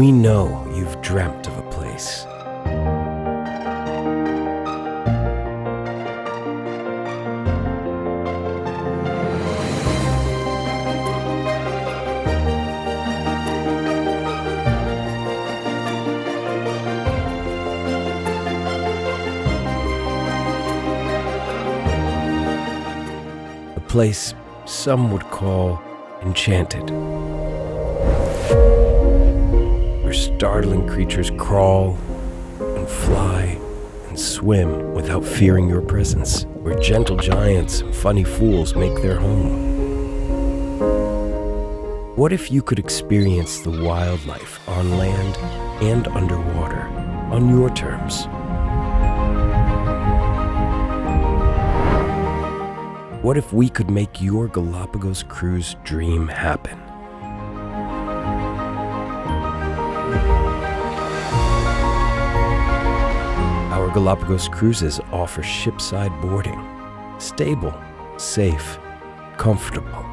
We know you've dreamt of a place. A place some would call Enchanted, where startling creatures crawl and fly and swim without fearing your presence, where gentle giants and funny fools make their home. What if you could experience the wildlife on land and underwater on your terms? What if we could make your Galapagos cruise dream happen? Our Galapagos cruises offer shipside boarding, stable, safe, comfortable.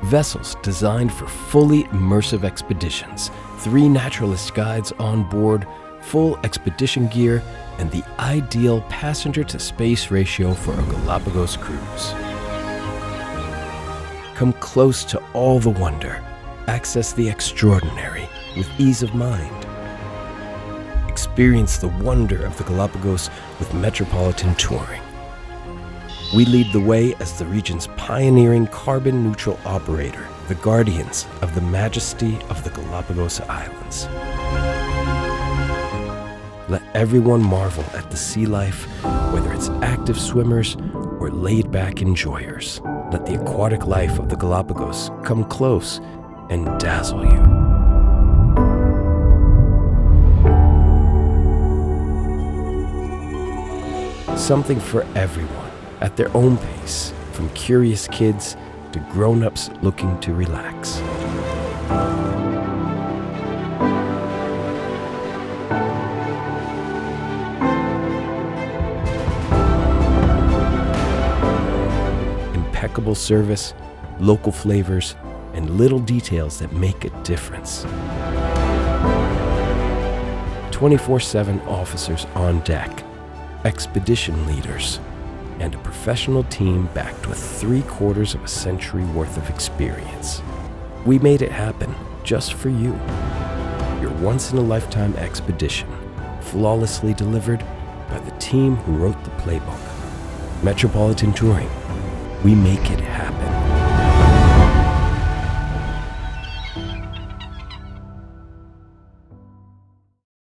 Vessels designed for fully immersive expeditions, 3 Naturalist Guides on board, full expedition gear, and the ideal passenger-to-space ratio for a Galapagos cruise. Come close to all the wonder. Access the extraordinary with ease of mind. Experience the wonder of the Galapagos with Metropolitan touring. We lead the way as the region's pioneering carbon-neutral operator, the guardians of the majesty of the Galapagos Islands. Let everyone marvel at the sea life, whether it's active swimmers or laid-back enjoyers. Let the aquatic life of the Galapagos come close and dazzle you. Something for everyone at their own pace, from curious kids to grown-ups looking to relax. Impeccable service, local flavors, and little details that make a difference. 24/7 officers on deck, expedition leaders, and a professional team backed with 3/4 of a century worth of experience. We made it happen just for you. Your once-in-a-lifetime expedition, flawlessly delivered by the team who wrote the playbook. Metropolitan Touring. We make it happen.